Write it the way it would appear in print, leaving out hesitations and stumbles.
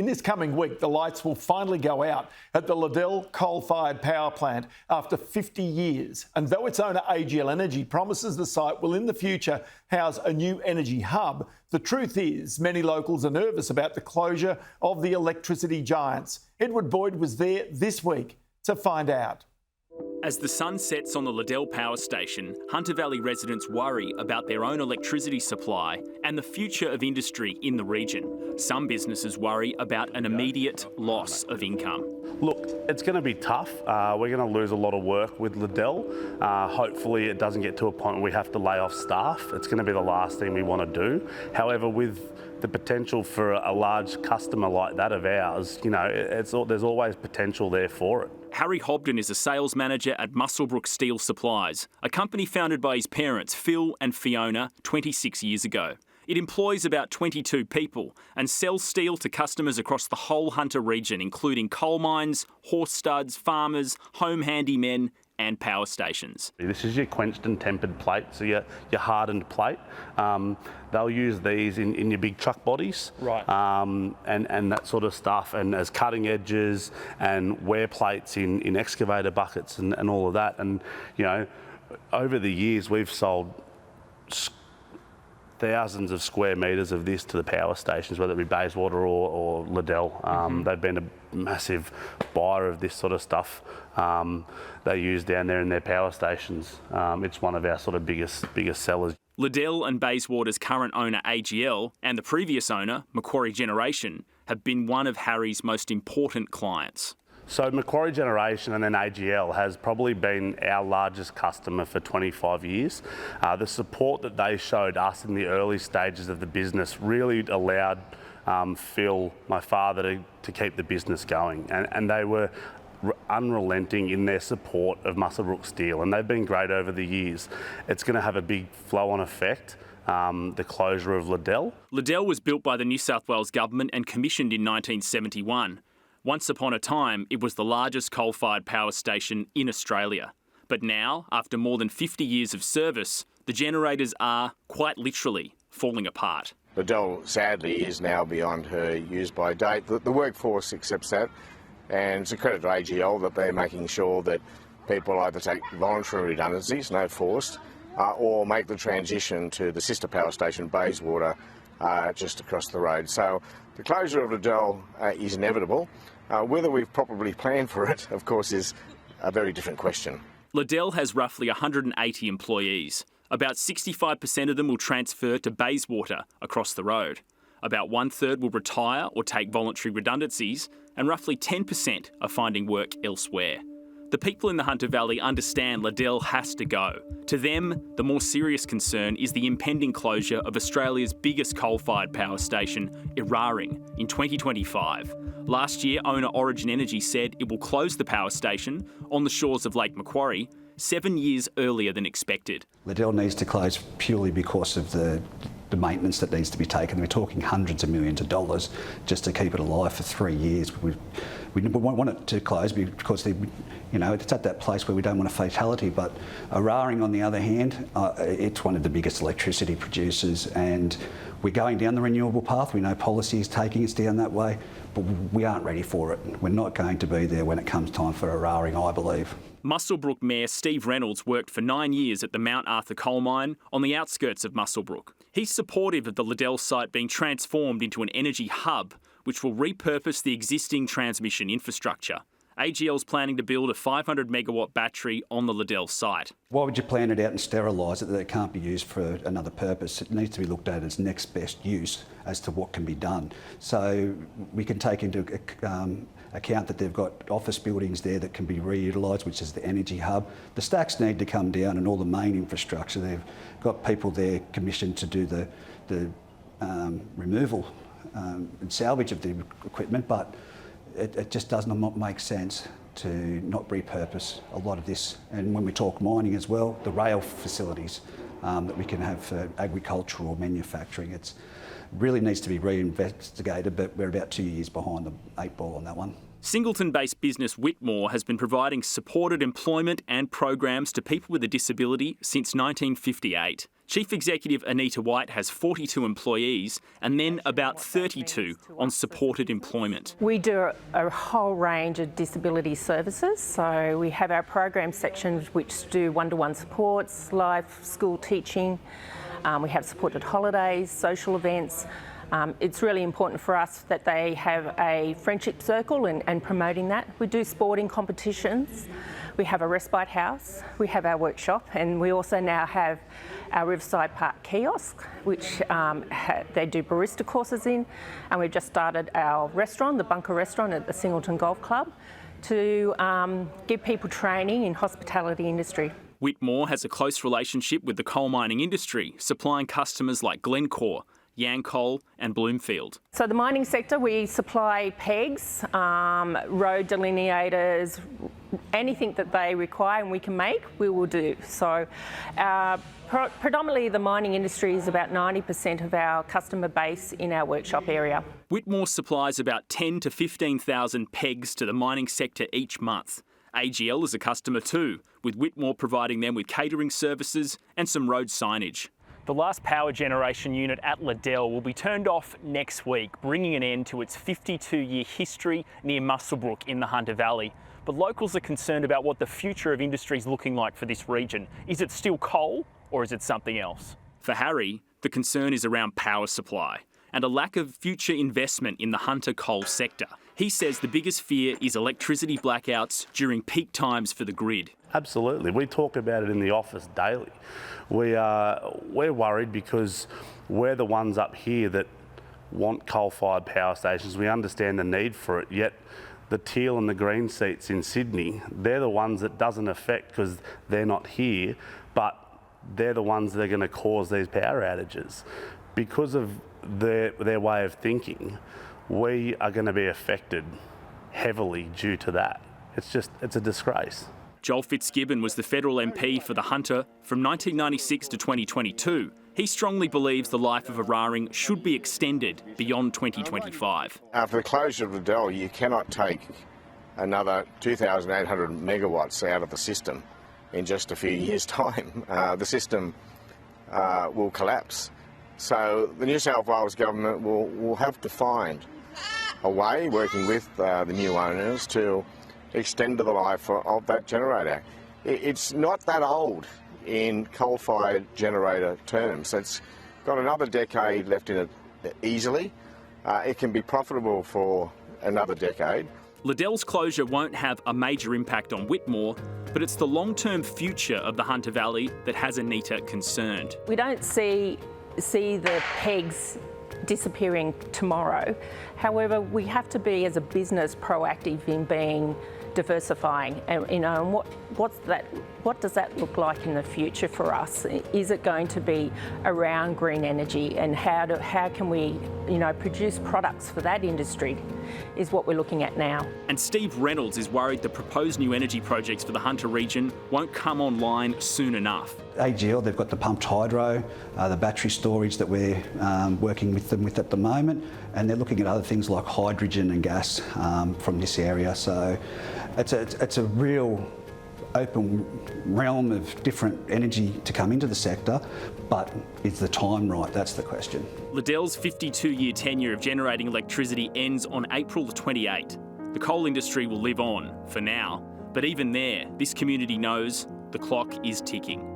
in this coming week, the lights will finally go out at the Liddell coal-fired power plant after 50 years. And though its owner, AGL Energy, promises the site will in the future house a new energy hub, the truth is many locals are nervous about the closure of the electricity giants. Edward Boyd was there this week to find out. As the sun sets on the Liddell Power Station, Hunter Valley residents worry about their own electricity supply and the future of industry in the region. Some businesses worry about an immediate loss of income. Look, it's going to be tough. We're going to lose a lot of work with Liddell. Hopefully it doesn't get to a point where we have to lay off staff. It's going to be the last thing we want to do. However, with the potential for a large customer like that of ours, you know, there's always potential there for it. Harry Hobden is a sales manager at Muswellbrook Steel Supplies, a company founded by his parents, Phil and Fiona, 26 years ago. It employs about 22 people and sells steel to customers across the whole Hunter region, including coal mines, horse studs, farmers, home handymen and power stations. This is your quenched and tempered plate, so your hardened plate. They'll use these in your big truck bodies, right? And that sort of stuff, and as cutting edges and wear plates in excavator buckets and all of that. And you know, over the years we've sold thousands of square metres of this to the power stations, whether it be Bayswater or Liddell. They've been a massive buyer of this sort of stuff. They use down there in their power stations. It's one of our sort of biggest sellers. Liddell and Bayswater's current owner AGL and the previous owner, Macquarie Generation, have been one of Harry's most important clients. So Macquarie Generation and then AGL has probably been our largest customer for 25 years. The support that they showed us in the early stages of the business really allowed Phil, my father, to keep the business going. And they were unrelenting in their support of Muswellbrook Steel, and they've been great over the years. It's going to have a big flow-on effect. The closure of Liddell. Liddell was built by the New South Wales government and commissioned in 1971. Once upon a time, it was the largest coal-fired power station in Australia. But now, after more than 50 years of service, the generators are, quite literally, falling apart. Liddell, sadly, is now beyond her use-by date. The workforce accepts that, and it's a credit to AGL that they're making sure that people either take voluntary redundancies, no forced, or make the transition to the sister power station, Bayswater, just across the road. So the closure of Liddell is inevitable. Whether we've properly planned for it, of course, is a very different question. Liddell has roughly 180 employees. About 65% of them will transfer to Bayswater across the road. About 1/3 will retire or take voluntary redundancies, and roughly 10% are finding work elsewhere. The people in the Hunter Valley understand Liddell has to go. To them, the more serious concern is the impending closure of Australia's biggest coal-fired power station, Eraring, in 2025. Last year, owner Origin Energy said it will close the power station on the shores of Lake Macquarie 7 years earlier than expected. Liddell needs to close purely because of the maintenance that needs to be taken. We're talking hundreds of millions of dollars just to keep it alive for 3 years. We want it to close because it's at that place where we don't want a fatality. But Eraring, on the other hand, it's one of the biggest electricity producers, and we're going down the renewable path. We know policy is taking us down that way, but we aren't ready for it. We're not going to be there when it comes time for Eraring, I believe. Muswellbrook Mayor Steve Reynolds worked for 9 years at the Mount Arthur coal mine on the outskirts of Muswellbrook. He's supportive of the Liddell site being transformed into an energy hub, which will repurpose the existing transmission infrastructure. AGL's planning to build a 500 megawatt battery on the Liddell site. Why would you plan it out and sterilise it that it can't be used for another purpose? It needs to be looked at as next best use as to what can be done. So we can take into account that they've got office buildings there that can be reutilised, which is the energy hub. The stacks need to come down and all the main infrastructure. They've got people there commissioned to do the removal and salvage of the equipment, but it just does not make sense to not repurpose a lot of this. And when we talk mining as well, the rail facilities that we can have for agricultural manufacturing, it really needs to be reinvestigated, but we're about 2 years behind the 8 ball on that one. Singleton-based business Whitmore has been providing supported employment and programs to people with a disability since 1958. Chief Executive Anita White has 42 employees and then about 32 on supported employment. We do a whole range of disability services. So we have our program sections which do one-to-one supports, life, school teaching. We have supported holidays, social events. It's really important for us that they have a friendship circle and promoting that. We do sporting competitions. We have a respite house. We have our workshop, and we also now have our Riverside Park kiosk, which they do barista courses in. And we've just started our restaurant, the Bunker Restaurant at the Singleton Golf Club, to give people training in hospitality industry. Whitmore has a close relationship with the coal mining industry, supplying customers like Glencore, Yancoal and Bloomfield. So the mining sector, we supply pegs, road delineators, anything that they require and we can make, we will do. So predominantly the mining industry is about 90% of our customer base in our workshop area. Whitmore supplies about 10 to 15,000 pegs to the mining sector each month. AGL is a customer too, with Whitmore providing them with catering services and some road signage. The last power generation unit at Liddell will be turned off next week, bringing an end to its 52-year history near Muswellbrook in the Hunter Valley. But locals are concerned about what the future of industry is looking like for this region. Is it still coal or is it something else? For Harry, the concern is around power supply and a lack of future investment in the Hunter coal sector. He says the biggest fear is electricity blackouts during peak times for the grid. Absolutely. We talk about it in the office daily. We're worried because we're the ones up here that want coal-fired power stations. We understand the need for it, yet the teal and the green seats in Sydney, they're the ones that doesn't affect because they're not here, but they're the ones that are going to cause these power outages. Because of their way of thinking, we are going to be affected heavily due to that. It's a disgrace. Joel Fitzgibbon was the federal MP for the Hunter from 1996 to 2022. He strongly believes the life of Eraring should be extended beyond 2025. After the closure of Liddell, you cannot take another 2,800 megawatts out of the system in just a few years' time. The system will collapse. So the New South Wales government will have to find a way, working with the new owners, to extend the life of that generator. It's not that old in coal-fired generator terms. It's got another decade left in it easily. It can be profitable for another decade. Liddell's closure won't have a major impact on Whitmore, but it's the long-term future of the Hunter Valley that has Anita concerned. We don't see the pegs disappearing tomorrow. However, we have to be, as a business, proactive in being diversifying, and what does that look like in the future for us? Is it going to be around green energy, and how can we produce products for that industry is what we're looking at now. And Steve Reynolds is worried the proposed new energy projects for the Hunter region won't come online soon enough. AGL, they've got the pumped hydro, the battery storage that we're working with them with at the moment, and they're looking at other things like hydrogen and gas from this area. So it's a real open realm of different energy to come into the sector, but is the time right? That's the question. Liddell's 52-year tenure of generating electricity ends on April the 28th. The coal industry will live on for now, but even there, this community knows the clock is ticking.